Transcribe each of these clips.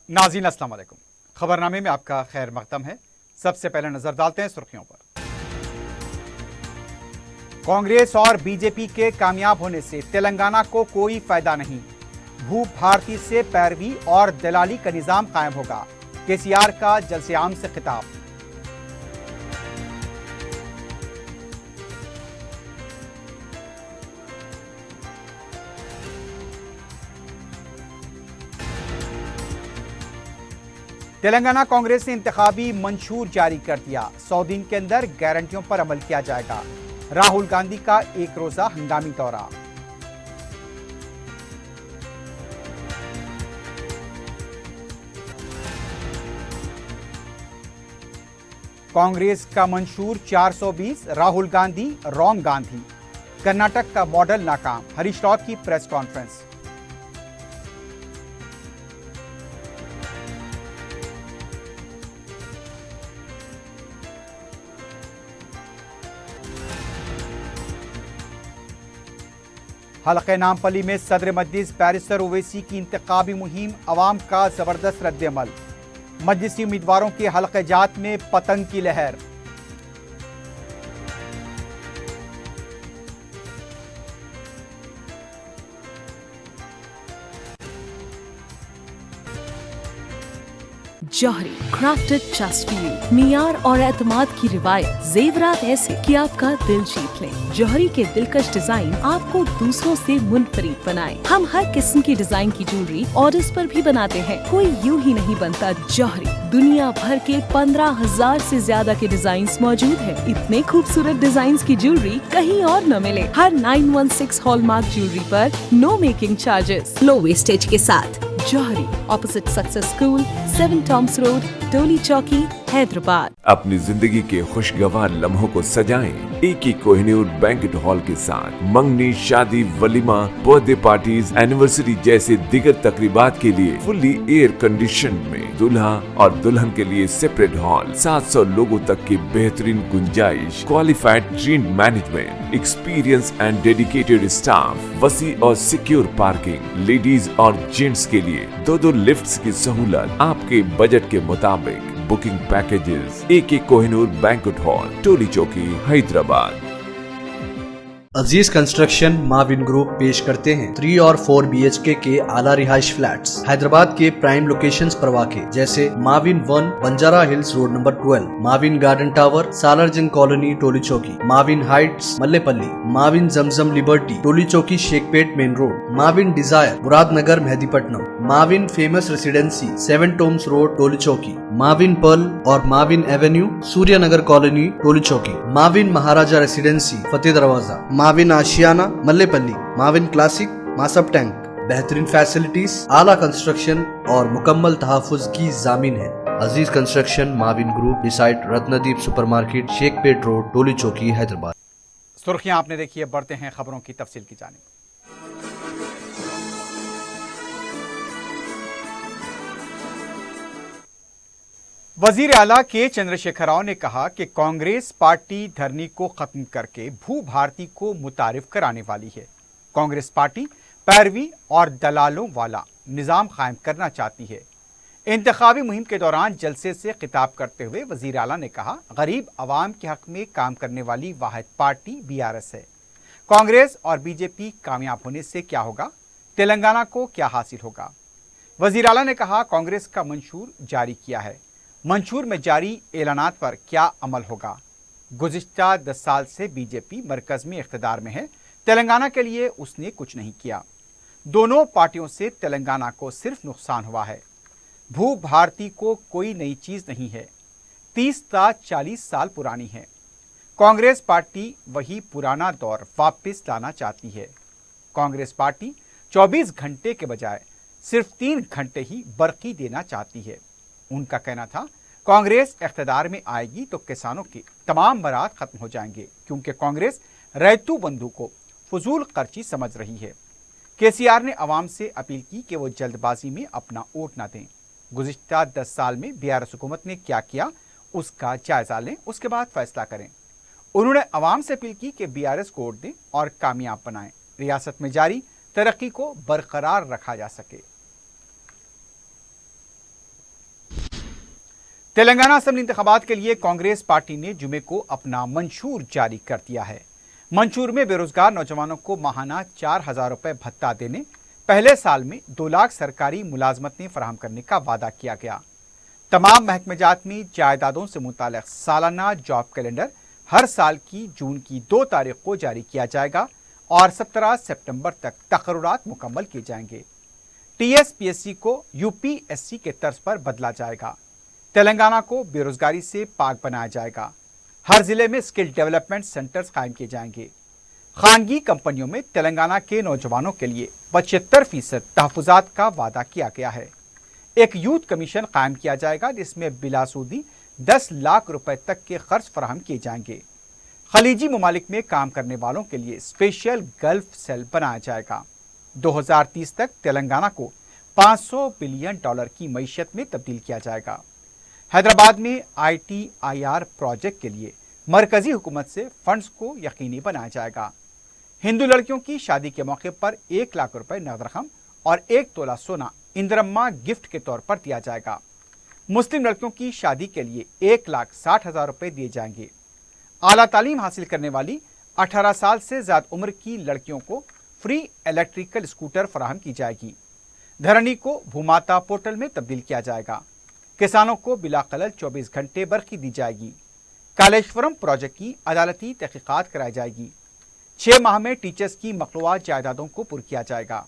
नाज़रीन अस्सलाम वालेकुम। खबरनामे में आपका खैर मकदम है। सबसे पहले नजर डालते हैं सुर्खियों पर। कांग्रेस और बीजेपी के कामयाब होने से तेलंगाना को कोई फायदा नहीं। भू भारती से पैरवी और दलाली का निजाम कायम होगा। केसीआर का जलसे आम से खिताब। तेलंगाना कांग्रेस ने इंतखाबी मंशूर जारी कर दिया। 100 दिन के अंदर गारंटियों पर अमल किया जाएगा। राहुल गांधी का एक रोजा हंगामी दौरा। कांग्रेस का मंशूर 420, राहुल गांधी रॉन्ग गांधी। कर्नाटक का मॉडल नाकाम। हरीश रावत की प्रेस कॉन्फ्रेंस। हलक़े नामपल्ली में सदर मजलिस बैरिस्टर ओवैसी की इंतखाबी मुहिम, अवाम का जबरदस्त रद्द-ए-अमल। मजलिसी उम्मीदवारों के हलक़े जात में पतंग की लहर। जौहरी क्राफ्टेड जस्ट फॉर यू। मियार और एतमाद की रिवायत, जेवरात ऐसे कि आपका दिल जीत लें। जौहरी के दिलकश डिजाइन आपको दूसरों से मुनफरिद बनाए। हम हर किस्म की डिजाइन की ज्वेलरी ऑर्डर्स पर भी बनाते हैं। कोई यूं ही नहीं बनता जौहरी। दुनिया भर के 15,000 से ज्यादा के डिजाइन मौजूद है। इतने खूबसूरत डिजाइन की ज्वेलरी कहीं और न मिले। हर 916 हॉलमार्क ज्वेलरी पर no making charges, low wastage के साथ। Jauhari, opposite Success School, 7 tombs road, Toli Chowki, Hyderabad. अपनी जिंदगी के खुशगवार लम्हों को सजाएं एक कोहिनूर बैंक्वेट हॉल के साथ। मंगनी, शादी, वलीमा, बर्थडे पार्टीज, एनिवर्सरी जैसे दिगर तकरीबात के लिए फुल्ली एयर कंडीशन में दूल्हा और दुल्हन के लिए सेपरेट हॉल। 700 लोगों तक की बेहतरीन गुंजाइश, qualified train management, experience and dedicated staff, वसी और सिक्योर पार्किंग, लेडीज और जेंट्स के लिए 2 लिफ्ट्स की सहूलत आपके बजट के मुताबिक। Booking packages AK Kohinoor banquet hall, Toli Chowki, Hyderabad. Aziz construction Mavin group पेश करते हैं 3 और 4 BHK के आला रिहाइश फ्लैट्स हैदराबाद के प्राइम लोकेशंस पर वाक़े, जैसे Mavin 1 Banjara hills road number 12, Mavin garden tower Salarjung colony Toli Chowki, Mavin heights Mallepally, Mavin Zamzam liberty Toli Chowki Shaikpet main road, Mavin desire Muradnagar Mehdipatnam, Mavin famous residency 7 tombs road Toli Chowki, Mavin pearl और Mavin avenue Suryanagar colony Toli Chowki, Mavin Maharaja residency Fateh Darwaza, Mavin Ashiana Mallepally, Mavin classic Masab tank. बेहतरीन फैसिलिटीज, आला कंस्ट्रक्शन और मुकम्मल तहफ़्फ़ुज़ की जामिन है। Aziz construction Mavin group, beside Ratnadeep supermarket, Shaikpet road, Toli Chowki, Hyderabad. सुर्खियां आपने देखी है, बढ़ते हैं खबरों की तफसील की जानिब। वजीर आला के चंद्रशेखर राव ने कहा कि कांग्रेस पार्टी धरनी को खत्म करके भू भारती को मुतारिफ कराने वाली है। कांग्रेस पार्टी पैरवी और दलालों वाला निजाम कायम करना चाहती है। इंतखाबी मुहिम के दौरान जलसे से खिताब करते हुए वजीर आला ने कहा, गरीब आवाम के हक में काम करने वाली वाहिद पार्टी BRS है। कांग्रेस और बीजेपी कामयाब होने से क्या होगा, तेलंगाना को क्या हासिल होगा। वजीर आला ने कहा, कांग्रेस का मंशूर जारी किया है। मंशूर में जारी ऐलानात पर क्या अमल होगा। गुज़िश्ता 10 साल से बीजेपी मरकज में इख्तिदार में है। तेलंगाना के लिए उसने कुछ नहीं किया। दोनों पार्टियों से तेलंगाना को सिर्फ नुकसान हुआ है। भू भारती को कोई नई चीज नहीं है, 30 ता 40 साल पुरानी है। कांग्रेस पार्टी वही पुराना दौर वापस लाना चाहती है। कांग्रेस पार्टी 24 घंटे के बजाय सिर्फ 3 घंटे ही बरक़ी देना चाहती है। उनका कहना था, कांग्रेस इख्तिदार में आएगी तो किसानों के तमाम मराद खत्म हो जाएंगे, क्योंकि कांग्रेस रैतू बंधु को फजूल खर्ची समझ रही है। केसीआर ने अवाम से अपील की कि वो जल्दबाजी में अपना वोट न दें। गुज़िश्ता 10 साल में BRS हुकूमत ने क्या किया उसका जायजा लें, उसके बाद फैसला करें। उन्होंने अवाम से अपील की कि BRS को वोट दें और कामयाब बनाएं, रियासत में जारी तरक्की को बरकरार रखा जा सके। तेलंगाना असेंबली इंतखाबात के लिए कांग्रेस पार्टी ने जुमे को अपना मंशूर जारी कर दिया है। मंशूर में बेरोजगार नौजवानों को माहाना 4,000 रुपए भत्ता देने, पहले साल में 2 लाख सरकारी मुलाजमतें फराहम करने का वादा किया गया। तमाम महकमेजात में जायदादों से मुताल्लिक सालाना जॉब कैलेंडर हर साल की जून की 2 तारीख को जारी किया जाएगा और 17 सितंबर तक तकर्रुरात मुकम्मल किए जाएंगे। TSPSC को UPSC के तर्ज पर बदला जाएगा। तेलंगाना को बेरोजगारी से पाक बनाया जाएगा। हर जिले में स्किल डेवलपमेंट सेंटर्स कायम किए जाएंगे। खानगी कंपनियों में तेलंगाना के नौजवानों के लिए 75% तहफुजात का वादा किया गया है। एक यूथ कमीशन कायम किया जाएगा जिसमें बिलासूदी 10 लाख रुपए तक के खर्च फराहम किए जाएंगे। खलीजी ममालिक में काम करने वालों के लिए स्पेशल गल्फ सेल बनाया जाएगा। 2030 तक तेलंगाना को $500 बिलियन की मईशत में तब्दील किया जाएगा। हैदराबाद में ITIR प्रोजेक्ट के लिए मरकजी हुकूमत से फंड्स को यकीनी बनाया जाएगा। हिंदू लड़कियों की शादी के मौके पर 1 लाख रुपए नगद रकम और 1 तोला सोना इंदिरम्मा गिफ्ट के तौर पर दिया जाएगा। मुस्लिम लड़कियों की शादी के लिए 1,60,000 रुपए दिए जाएंगे। आला तालीम हासिल करने वाली 18 साल से ज्यादा उम्र की लड़कियों को फ्री इलेक्ट्रिकल स्कूटर फराहम की जाएगी। धरनी को भूमाता पोर्टल में तब्दील किया जाएगा। किसानों को बिला खलल 24 घंटे बरखी दी जाएगी। कालेश्वरम प्रोजेक्ट की अदालती तहकीकात कराई जाएगी। 6 माह में टीचर्स की मखलूआ जायदादों को पुर किया जाएगा।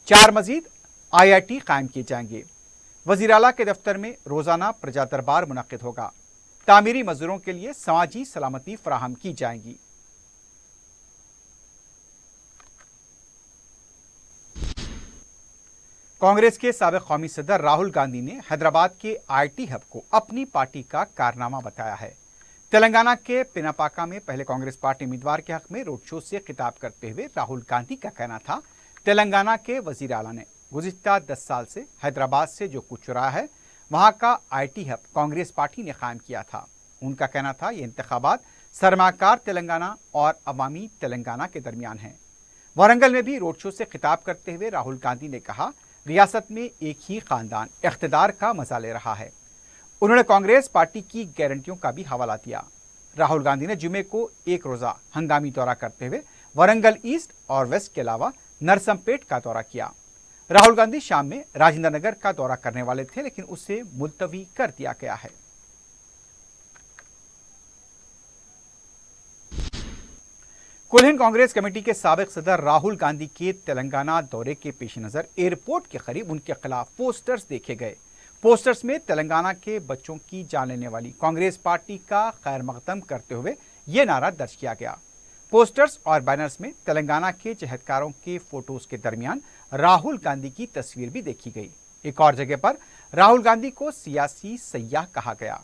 4 मजीद IIT कायम किए जाएंगे। वजीर आला के दफ्तर में रोजाना प्रजा दरबार मुनक्किद होगा। तामीरी मजदूरों के लिए समाजी सलामती फराहम की जाएगी। कांग्रेस के साबिक कौमी सदर राहुल गांधी ने हैदराबाद के IT हब को अपनी पार्टी का कारनामा बताया है। तेलंगाना के पिनापाका में पहले कांग्रेस पार्टी उम्मीदवार के हक में रोड शो से खिताब करते हुए राहुल गांधी का कहना था, तेलंगाना के वजीर आला ने गुज़िश्ता 10 साल से हैदराबाद से जो कुछ रहा है वहां का IT हब कांग्रेस पार्टी ने कायम किया था। उनका कहना था ये इंतखाबात सरमाकार तेलंगाना और अवामी तेलंगाना के दरमियान है। वारंगल में भी रोड शो से खिताब करते हुए राहुल गांधी ने कहा, रियासत में एक ही खानदान इख्तिदार का मजा ले रहा है। उन्होंने कांग्रेस पार्टी की गारंटियों का भी हवाला दिया। राहुल गांधी ने जुमे को एक रोजा हंगामी दौरा करते हुए वारंगल ईस्ट और वेस्ट के अलावा नरसमपेट का दौरा किया। राहुल गांधी शाम में राजेंद्र नगर का दौरा करने वाले थे लेकिन उसे मुलतवी कर दिया गया है। कुल हिंद कांग्रेस कमेटी के साबिक सदर राहुल गांधी के तेलंगाना दौरे के पेश नजर एयरपोर्ट के करीब उनके खिलाफ पोस्टर्स देखे गए। पोस्टर्स में तेलंगाना के बच्चों की जान लेने वाली कांग्रेस पार्टी का खैर मकदम करते हुए यह नारा दर्ज किया गया। पोस्टर्स और बैनर्स में तेलंगाना के चहतकारों के फोटोज के दरमियान राहुल गांधी की तस्वीर भी देखी गई। एक और जगह पर राहुल गांधी को सियासी सयाह कहा गया।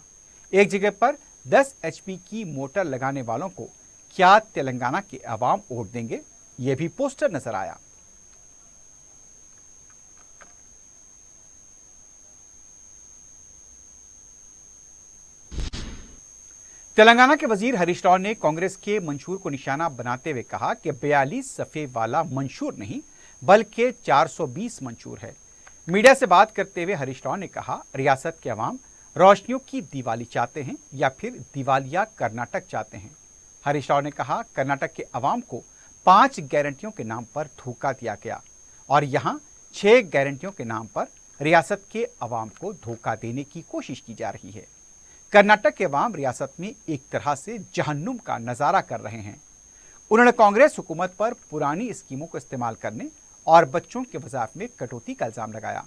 एक जगह पर 10 HP की मोटर लगाने वालों को क्या तेलंगाना के अवाम वोट देंगे, यह भी पोस्टर नजर आया। तेलंगाना के वजीर हरीश राव ने कांग्रेस के मंशूर को निशाना बनाते हुए कहा कि 42 सफ़े वाला मंशूर नहीं बल्कि 420 मंशूर है। मीडिया से बात करते हुए हरीश राव ने कहा, रियासत के अवाम रोशनियों की दिवाली चाहते हैं या फिर दिवालिया कर्नाटक चाहते हैं। हरीश राव ने कहा, कर्नाटक के अवाम को 5 गारंटियों के नाम पर धोखा दिया गया और यहाँ 6 गारंटियों के नाम पर रियासत के अवाम को धोखा देने की कोशिश की जा रही है। कर्नाटक के अवाम रियासत में एक तरह से जहन्नुम का नजारा कर रहे हैं। उन्होंने कांग्रेस हुकूमत पर पुरानी स्कीमों को इस्तेमाल करने और बच्चों के वज़ाइफ में कटौती का इल्जाम लगाया।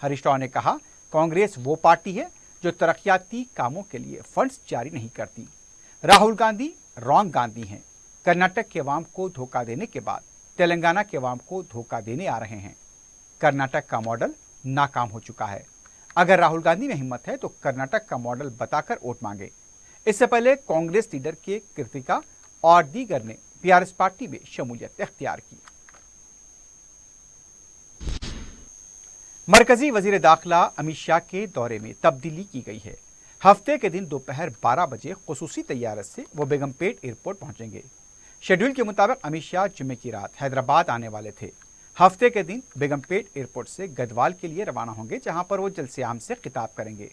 हरीश राव ने कहा, कांग्रेस वो पार्टी है जो तरक्याती कामों के लिए फंड्स जारी नहीं करती। राहुल गांधी रॉन्ग गांधी हैं। कर्नाटक के अवाम को धोखा देने के बाद तेलंगाना के अवाम को धोखा देने आ रहे हैं। कर्नाटक का मॉडल नाकाम हो चुका है। अगर राहुल गांधी में हिम्मत है तो कर्नाटक का मॉडल बताकर वोट मांगे। इससे पहले कांग्रेस लीडर के कृतिका और दीगर ने PRS पार्टी में शमूलियत इख्तियार की। मरकजी वजीर दाखिला अमित शाह के दौरे में तब्दीली की गई है। हफ्ते के दिन दोपहर 12 बजे खुसूसी तैयारत से वो बेगमपेट एयरपोर्ट पहुंचेंगे। शेड्यूल के मुताबिक अमित शाह जुम्मे की रात हैदराबाद आने वाले थे। हफ्ते के दिन बेगमपेट एयरपोर्ट से गदवाल के लिए रवाना होंगे, जहां पर वो जलसे आम से खिताब करेंगे।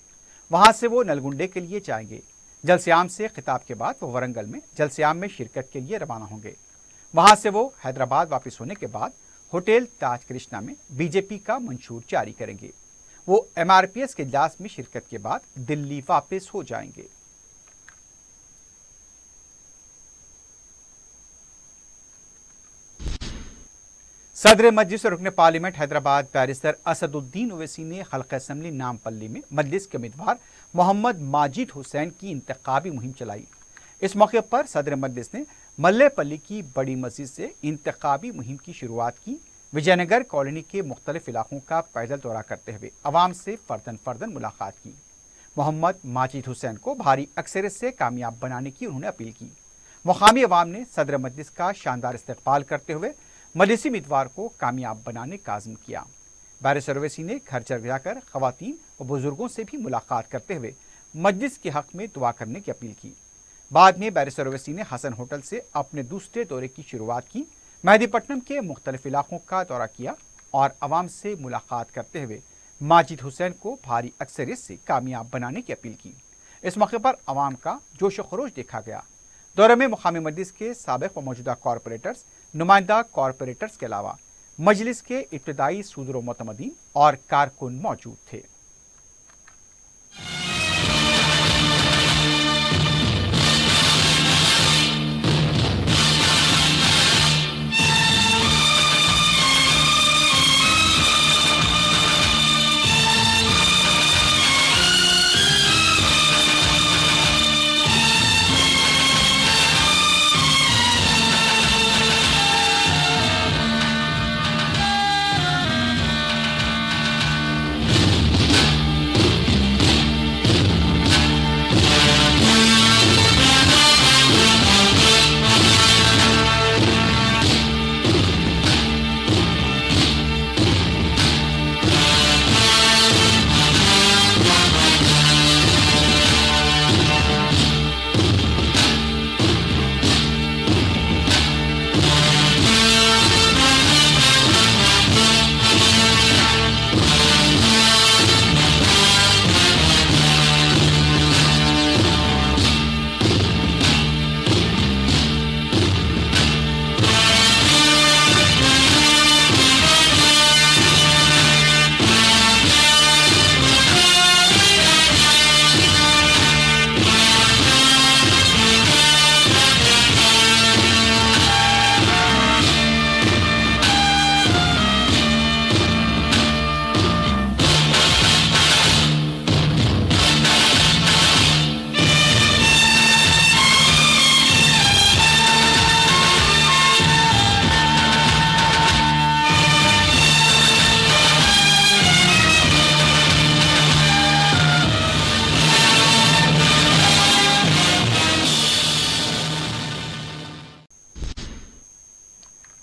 वहां से वो नलगुंडे के लिए जाएंगे। जलस्याम से खिताब के बाद वो वरंगल में जलस्याम में शिरकत के लिए रवाना होंगे। वहां से वो हैदराबाद वापस होने के बाद होटल ताज कृष्णा में बीजेपी का मंशूर जारी करेंगे। वो MRPS के इजलास में शिरकत के बाद दिल्ली वापस हो जाएंगे। सदर मजलिस और रुकन पार्लियामेंट हैदराबाद बैरिस्टर असदुद्दीन ओवैसी ने हल्का असम्बली नामपल्ली में मजलिस के उम्मीदवार मोहम्मद माजिद हुसैन की इंतखाबी मुहिम चलाई। इस मौके पर सदर मजलिस ने मल्लेपल्ली की बड़ी मस्जिद से इंतखाबी मुहिम की शुरुआत की। विजयनगर कॉलोनी के मुख्तलिफ इलाकों का पैदल दौरा करते हुए अवाम से फर्दन फर्दन मुलाकात की। मोहम्मद माजिद हुसैन को भारी अक्सरियत से कामयाब बनाने की उन्होंने अपील की। मुकामी अवाम ने सदर मजलिस का शानदार इस्तकबाल करते हुए मजलिसी उम्मीदवार को कामयाब बनाने का आज़म किया। बैरिस्टर ओवैसी ने घर घर जाकर खवातीन और बुजुर्गों से भी मुलाकात करते हुए मजलिस के हक में दुआ करने की अपील की। बाद में बैरिस्टर ओवैसी ने हसन होटल से अपने दूसरे दौरे की शुरुआत की। मेहदीपट्टनम के मुख्तलिफ इलाकों का दौरा किया और अवाम से मुलाकात करते हुए माजिद हुसैन को भारी अक्सरियत से कामयाब बनाने की अपील की। इस मौके पर अवाम का जोश खरोश देखा गया। दौरे में मुकामी मजलिस के साबिक व मौजूदा कॉरपोरेटर्स, नुमाइंदा कॉरपोरेटर्स के अलावा मजलिस के इब्तदाई सूदर व मुतमदीन और कारकुन मौजूद थे।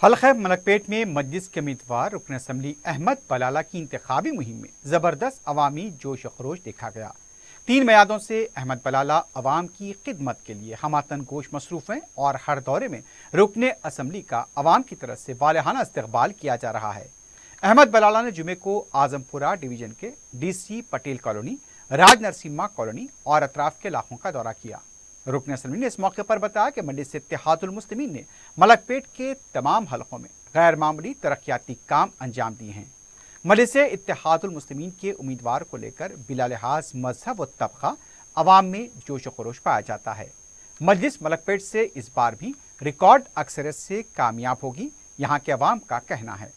हल्का मलकपेट में मजलिस के उम्मीदवार रुकन असम्बली अहमद बलाला की इंतखाबी मुहिम में जबरदस्त अवामी जोश खरोश देखा गया। 3 मियादों से अहमद बलाला अवाम की खिदमत के लिए हमातन गोश मसरूफ हैं और हर दौरे में रुकन असम्बली का अवाम की तरफ से वालहाना इस्तकबाल किया जा रहा है। अहमद बलाला ने जुमे को आजमपुरा डिवीजन के DC पटेल कॉलोनी, राज नरसिम्हा कॉलोनी और अतराफ के इलाकों का दौरा किया। रुकन असम्बली ने इस मौके पर बताया कि मजलिस इत्तेहादुल मुस्लिमीन ने मलकपेट के तमाम हलकों में गैर मामूली तरक्याती काम अंजाम दिए हैं। मजलिस इत्तेहादुल मुस्लिमीन के उम्मीदवार को लेकर बिला लिहाज मजहब व तबका अवाम में जोश खरोश पाया जाता है। मजलिस मलकपेट से इस बार भी रिकॉर्ड अक्सरियत से कामयाब होगी, यहाँ के अवाम का कहना है।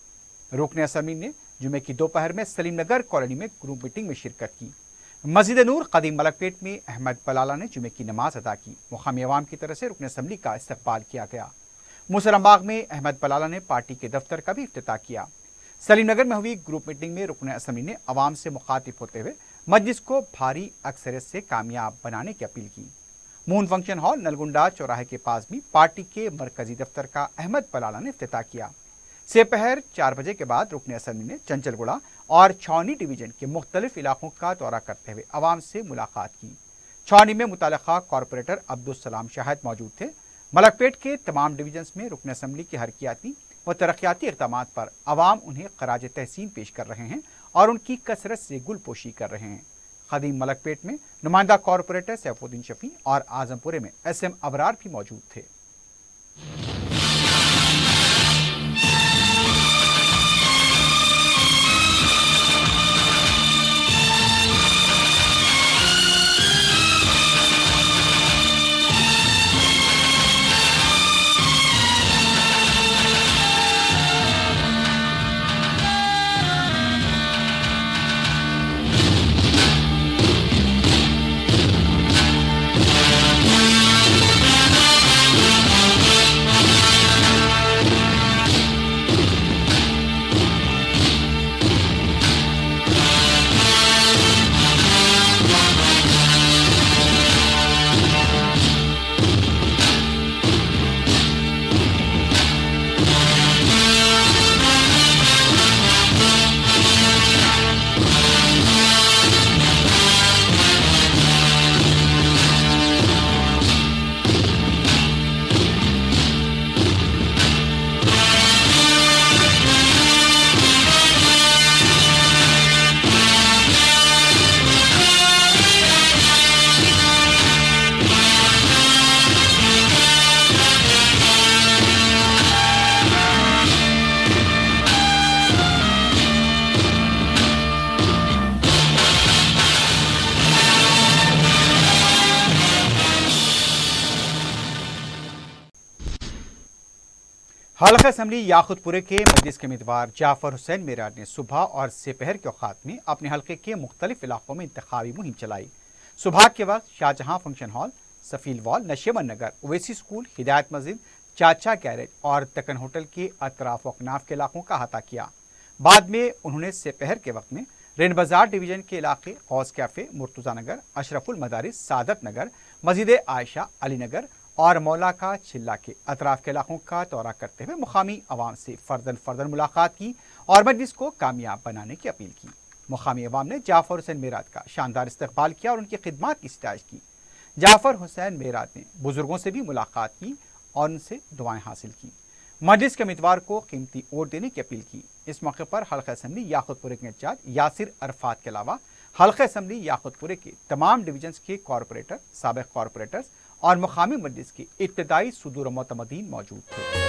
रुकन असम्बली ने जुमे की दोपहर में सलीम नगर कॉलोनी में ग्रुप मीटिंग में शिरकत की। मस्जिद नूर कदीम मलकपेट में अहमद बलाला ने जुमे की नमाज अदा की। मुकामी अवाम की तरफ से रुकन असम्बली का इस्तकबाल किया गया। मुसलमबाग में अहमद बलाला ने पार्टी के दफ्तर का भी इफ्तिताह किया। सलीम नगर में हुई ग्रुप मीटिंग में रुकन असम्बली ने अवाम से मुखातिब होते हुए मजलिस को भारी अक्सरियत से कामयाब बनाने की अपील की। मून फंक्शन हॉल नलगुंडा चौराहे के पास भी पार्टी के मरकजी दफ्तर का अहमद बलाला ने इफ्तिताह किया। दोपहर 4 बजे के बाद रुकन असम्बली ने चंचलगुड़ा और छावनी डिवीजन के मुख्तलिफ इलाकों का दौरा करते हुए अवाम से मुलाकात की। छावनी में मुताल्लिका कॉरपोरेटर अब्दुल सलाम शाहिद मौजूद थे। मलकपेट के तमाम डिवीजन्स में रुकन असम्बली के हरकियाती व तरक्याती इक़दामात पर अवाम उन्हें ख़राज तहसीन पेश कर रहे हैं और उनकी कसरत से गुलपोशी कर रहे हैं। खदीम मलकपेट में नुमाइंदा कॉरपोरेटर सैफुद्दीन शफी और आजमपुरे में SM अबरार भी मौजूद थे। हल्का असम्बली याकुतपुरे के मजलिस के उम्मीदवार जाफर हुसैन मेरार ने सुबह और दोपहर के औकात में अपने हल्के के मुख्तलिफ इलाकों में इंतखाबी मुहिम चलाई। सुबह के वक्त Shahjahan function hall, Safeel wall, Nasheman Nagar, Owaisi school, Hidayat मस्जिद, चाचा गैरेज और दक्कन होटल के अतराफ अकनाफ के इलाकों का अहाता किया। बाद में उन्होंने दोपहर के वक्त में रेन बाजार डिवीजन के इलाके गौस कैफे, मुर्तुजा नगर, अशरफुल मदारिस, सादत नगर, मस्जिद आयशा, अली नगर और मौला का चिल्ला के अतराफ के इलाकों का दौरा करते हुए मुकामी अवाम से फर्दन मुलाकात की और मजलिस को कामयाब बनाने की अपील की। मुकामी अवाम ने जाफर हुसैन मेरार का शानदार इस्तकबाल किया और उनकी खिदमत की सितारिश की। जाफर हुसैन मेरार ने बुजुर्गों से भी मुलाकात की और उनसे दुआएं हासिल की। मजलिस के उम्मीदवार को कीमती वोट देने की अपील की। इस मौके पर हल्का असम्बली याकुतपुरे के इंचार्ज यासिर अरफात के अलावा हल्का असम्बली याकुतपुरे के तमाम डिवीजन्स के कॉरपोरेटर, साबिक कॉरपोरेटर्स और मुकामी मजलिस के इब्तदाई सुदूर मोतमदीन मौजूद थे।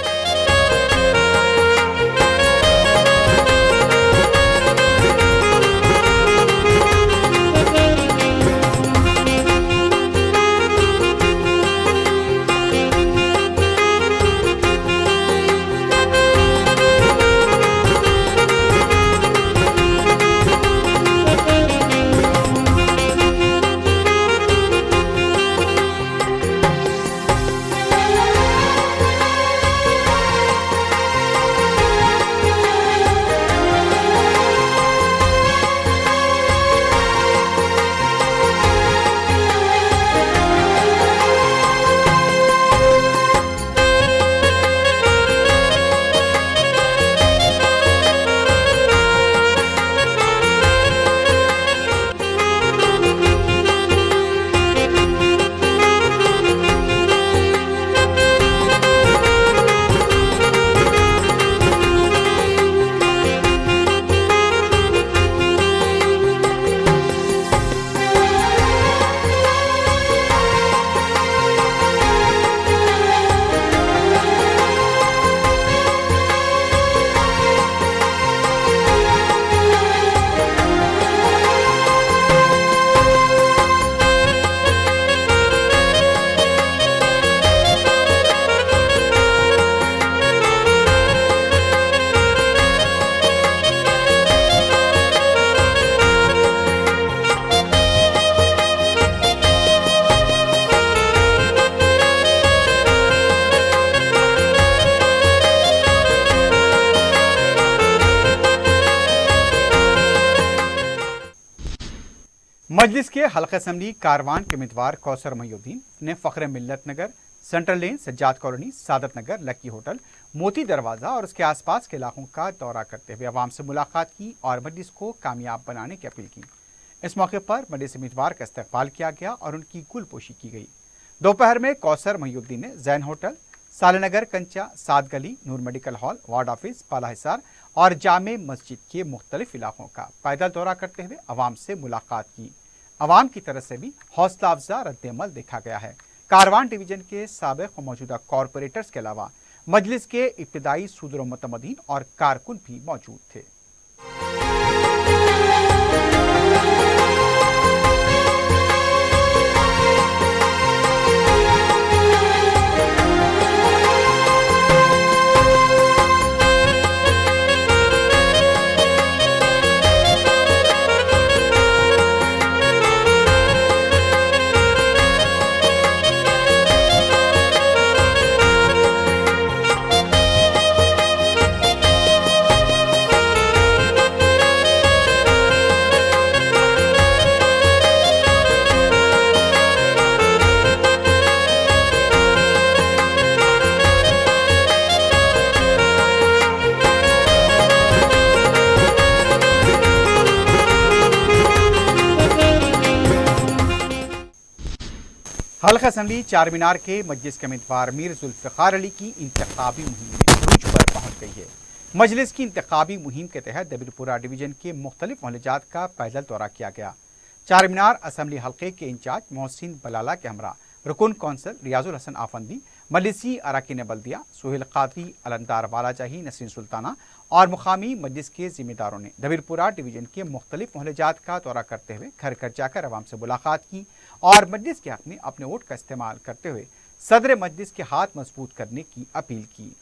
मजलिस के हल्का असम्बली कारवान के उम्मीदवार कौसर मोहिउद्दीन ने फ़ख्र मिल्लत नगर, सेंट्रल लेन, सज्जाद कॉलोनी, सादत नगर, लक्की होटल, मोती दरवाज़ा और उसके आसपास के इलाकों का दौरा करते हुए अवाम से मुलाकात की और मजलिस को कामयाब बनाने की अपील की। इस मौके पर मजलिस उम्मीदवार का इस्तकबाल किया गया और उनकी गुलपोशी की गई। दोपहर में कौसर मोहिउद्दीन ने जैन होटल, सालनगर कंचा, साद गली, नूर मेडिकल हॉल, वार्ड ऑफिस, पाला हिसार और जामे मस्जिद के मुख्तलिफ इलाकों का पैदल दौरा करते हुए अवाम से मुलाकात की। अवाम की तरफ से भी हौसला अफजा रद्द-ए-अमल देखा गया है। कारवान डिवीजन के साबिक और मौजूदा कॉरपोरेटर्स के अलावा मजलिस के इब्तिदाई सदर मुतमदीन और कारकुन भी मौजूद थे। हल्का असम्बली चार मीनार के मजलिस के उम्मीदवार मीर जुल्फ़िकार अली की इंतखाबी मुहिम में अरूज पर पहुंच गई है। मजलिस की इंतखाबी मुहिम के तहत दबिलपुरा डिवीजन के मुख्तलिफ मोहल्लात का पैदल दौरा किया गया। चार मीनार असम्बली हल्के के इंचार्ज मोहसिन बलाला के हमरा रुकन कौंसल रियाजुल हसन आफंदी, मजलिसी अरकान बल्दिया सुहेल कादरी, अलंदार वालाजाही, नसीन सुल्ताना और मुकामी मजलिस के जिम्मेदारों ने दबिलपुरा डिवीजन के मुख्तलिफ मोहल्लात का दौरा करते हुए घर घर जाकर अवाम से मुलाकात की और मजलिस के हक में अपने वोट का इस्तेमाल करते हुए सदर मजलिस के हाथ मजबूत करने की अपील की।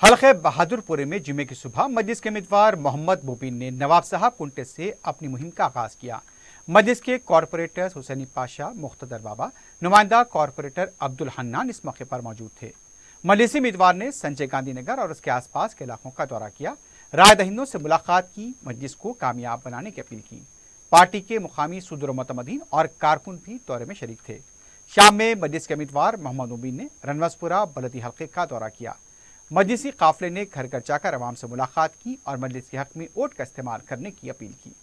हल्के बहादुरपुरे में जुमे की सुबह मजलिस के उम्मीदवार मोहम्मद मुबीन ने नवाब साहब कुंटे से अपनी मुहिम का आगाज किया। मजलिस के कॉरपोरेटर्स हुसैनी पाशा, मुख्तदर बाबा, नुमाइंदा कॉरपोरेटर अब्दुल हन्नान इस मौके पर मौजूद थे। मजलिसी उम्मीदवार ने संजय गांधी नगर और उसके आसपास के इलाकों का दौरा किया, राय दहिंदों से मुलाकात की, मजलिस को कामयाब बनाने की अपील की। पार्टी के मुकामी सदर मुतमदीन और कारकुन भी दौरे में शरीक थे। शाम में मजलिस के उम्मीदवार मोहम्मद मुबीन ने रनवसपुरा बलदी हल्के का दौरा किया। मजलिसी काफिले ने घर घर जाकर अवाम से मुलाकात की और मजलिस के हक में वोट का इस्तेमाल करने की अपील की।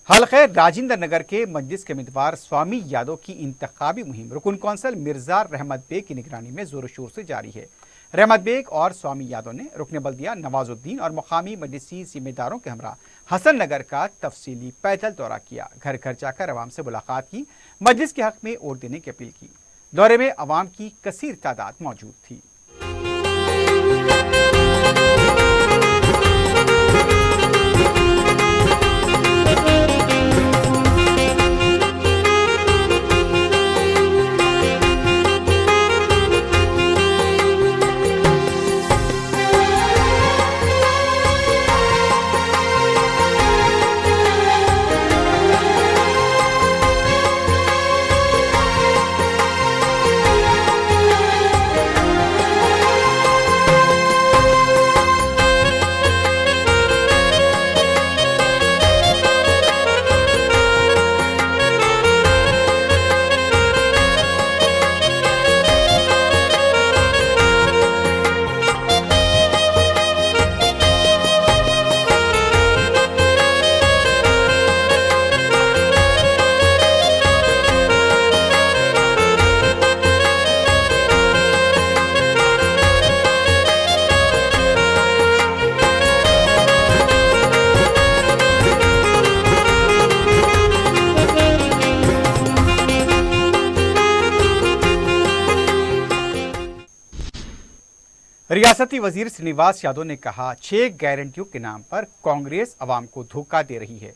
हल्के राजेंद्र नगर के मजलिस के उम्मीदवार स्वामी यादव की इंतखाबी मुहिम रुकन कौंसल मिर्जा रहमत बेग की निगरानी में जोर शोर से जारी है। रहमत बेग और स्वामी यादव ने रुकन बल्दिया नवाजुद्दीन और मुकामी मजलिसी जिम्मेदारों के हमरा हसन नगर का तफसीली पैदल दौरा किया, घर घर जाकर अवाम से मुलाकात की, मजलिस के हक में वोट देने की अपील की। दौरे में अवाम की कसीर तादाद मौजूद थी। रियासती वजीर श्रीनिवास यादव ने कहा 6 गारंटियों के नाम पर कांग्रेस अवाम को धोखा दे रही है।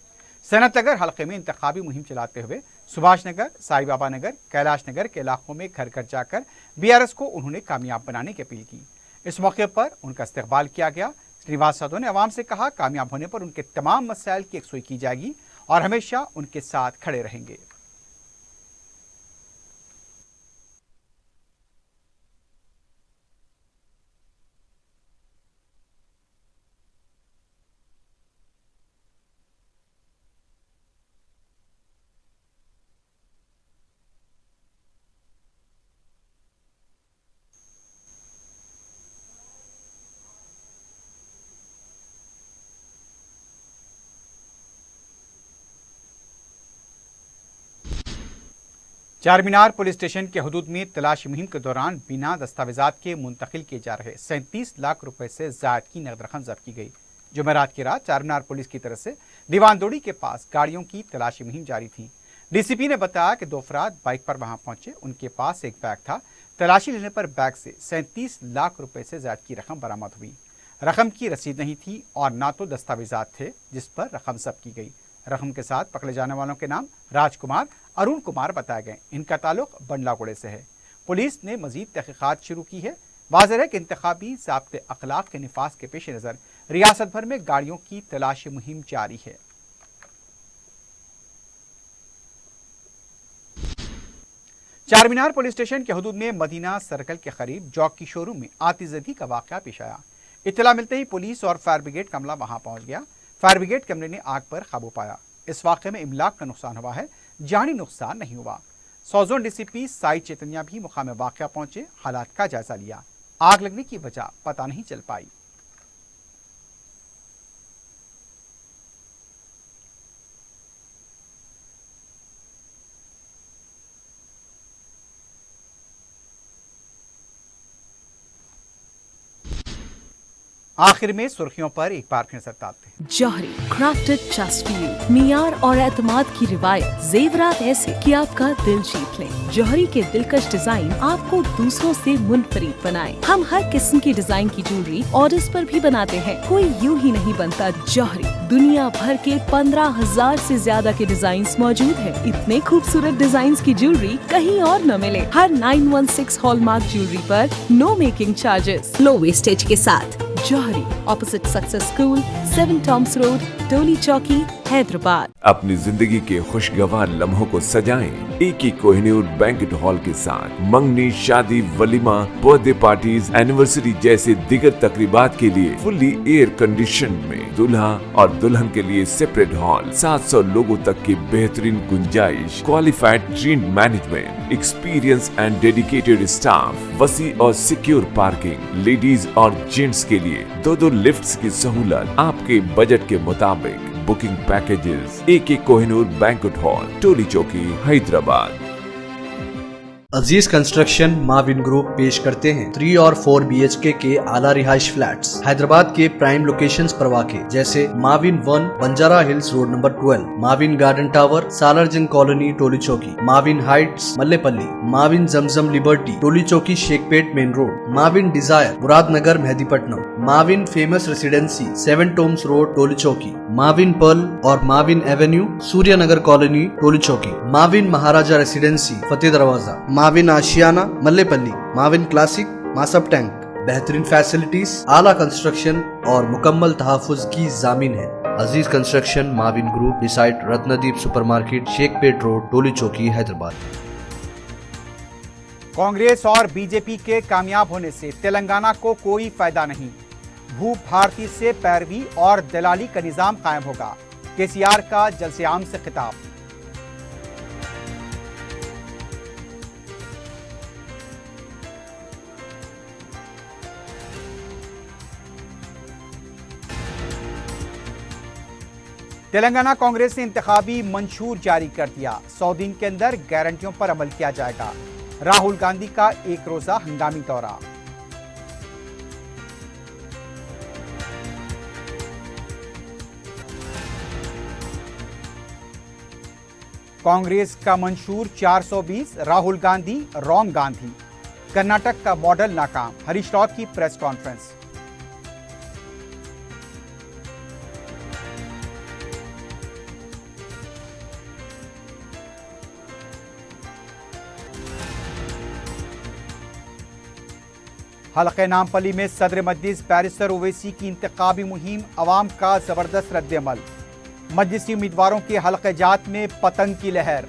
सनतनगर हल्के में इंतखाबी मुहिम चलाते हुए सुभाष नगर, साई बाबा नगर, कैलाश नगर के इलाकों में घर घर जाकर बीआरएस को उन्होंने कामयाब बनाने की अपील की। इस मौके पर उनका इस्तकबाल किया गया। श्रीनिवास यादव ने अवाम से कहा कामयाब होने पर उनके तमाम मसाइल की यकसुई की जाएगी और हमेशा उनके साथ खड़े रहेंगे। 4 मीनार पुलिस स्टेशन के हदूद में तलाशी मुहिम के दौरान बिना दस्तावेजात के मुंतकिल किए जा रहे 37 लाख रुपए से ज्यादा की नकद रकम जब्त की गई। जुमेरात की रात 4 मीनार पुलिस की तरफ से दीवानदोड़ी के पास गाड़ियों की तलाशी मुहिम जारी थी। डीसीपी ने बताया कि 2 अफराद बाइक पर वहां पहुंचे। उनके पास एक बैग था। तलाशी लेने पर बैग से 37 लाख रुपए से ज्यादा की रकम बरामद हुई। रकम की रसीद नहीं थी और ना तो दस्तावेजात थे जिस पर रकम जब्त की गई। रकम के साथ पकड़े जाने वालों के नाम राजकुमार, अरुण कुमार बताए गए। इनका ताल्लुक बंडलागुड़े से है। पुलिस ने मजीद तहकीकात शुरू की है। वाज़ेह है कि इंतखाबी ज़ाब्ते अखलाक के निफाज के पेश नज़र रियासत भर में गाड़ियों की तलाशी मुहिम जारी है। चार मीनार पुलिस स्टेशन के हदूद में मदीना सर्कल के करीब जॉकी शोरूम में आतिशबाजी का वाक़या पेश आया। इत्तला मिलते ही पुलिस और फायर ब्रिगेड का अमला वहां पहुंच गया। फायर ब्रिगेड के अमले ने आग पर काबू पाया। इस वाक़े में इमलाक का नुकसान हुआ है, जानी नुकसान नहीं हुआ। सौजोन डीसीपी साई चैतन्या भी मुकाम वाक़या पहुंचे, हालात का जायजा लिया। आग लगने की वजह पता नहीं चल पाई। आखिर में सुर्खियों पर एक बार फिर नजर डालते हैं। जौहरी क्राफ्टेड जस्ट फॉर यू, मियार और एतमाद की रिवायत, जेवरात ऐसे कि आपका दिल जीत लें। जौहरी के दिलकश डिजाइन आपको दूसरों से मुनफरिद बनाए। हम हर किस्म की डिजाइन की ज्वेलरी ऑर्डर्स पर भी बनाते हैं। कोई यूं ही नहीं बनता जौहरी। दुनिया भर के 15,000 से ज्यादा के डिजाइन मौजूद है। इतने खूबसूरत डिजाइन की ज्वेलरी कहीं और न मिले। हर 916 हॉलमार्क ज्वेलरी पर no making charges, low wastage के साथ। Jauhari, opposite Success School, 7 tombs road, Toli Chowki, Hyderabad. अपनी जिंदगी के खुशगवार लम्हों को सजाएं एक ही कोहिनूर बैंक्वेट हॉल के साथ। मंगनी, शादी, वलीमा, बर्थडे पार्टीज, एनिवर्सरी जैसे दिगर तकरीबात के लिए फुल्ली एयर कंडीशन में दूल्हा और दुल्हन के लिए सेपरेट हॉल, 700 लोगों तक की बेहतरीन गुंजाइश, qualified train management, experience and dedicated staff, वसी और सिक्योर पार्किंग, लेडीज और जेंट्स के लिए 2 लिफ्ट्स की सहूलत आपके बजट के मुताबिक। Booking packages AK Kohinoor banquet hall, Toli Chowki, Hyderabad. Aziz construction Mavin group पेश करते हैं 3 और 4 BHK के आला रिहाइश फ्लैट्स हैदराबाद के प्राइम लोकेशंस पर वाक़े, जैसे Mavin 1 Banjara hills road number 12, Mavin garden tower Salarjung colony Toli Chowki, Mavin heights Mallepally, Mavin Zamzam liberty Toli Chowki Shaikpet main road, Mavin desire Muradnagar Mehdipatnam, Mavin famous residency 7 tombs road Toli Chowki, Mavin pearl और Mavin avenue Suryanagar colony Toli Chowki, Mavin Maharaja residency Fateh Darwaza, Mavin Ashiana Mallepally, Mavin classic Masab tank. बेहतरीन फैसिलिटीज, आला कंस्ट्रक्शन और मुकम्मल तहफ़्फ़ुज़ की जामिन है। Aziz construction Mavin group, beside Ratnadeep supermarket, Shaikpet road, Toli Chowki, Hyderabad. Congress और बीजेपी के कामयाब होने से तेलंगाना को कोई फायदा नहीं। भू भारती से पैरवी और दलाली का निजाम कायम होगा। केसीआर का जलसे आम से खिताब। तेलंगाना कांग्रेस ने इंतखाबी मंशूर जारी कर दिया। 100 दिन के अंदर गारंटियों पर अमल किया जाएगा। राहुल गांधी का 1 रोजा हंगामी दौरा। कांग्रेस का मंशूर 420, राहुल गांधी रॉन्ग गांधी। कर्नाटक का मॉडल नाकाम, हरीश रावत की प्रेस कॉन्फ्रेंस। हलक़े नामपल्ली में सदर मजलिस बैरिस्टर ओवैसी की इंतखाबी मुहिम, अवाम का जबरदस्त रद्द-ए-अमल। मजलिसी उम्मीदवारों के हलक़े जात में पतंग की लहर।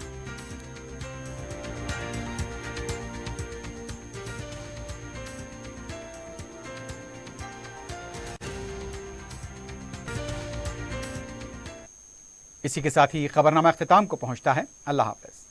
इसी के साथ ही खबरनामा अख्तिताम को पहुंचता है। अल्लाह हाफ़िज़।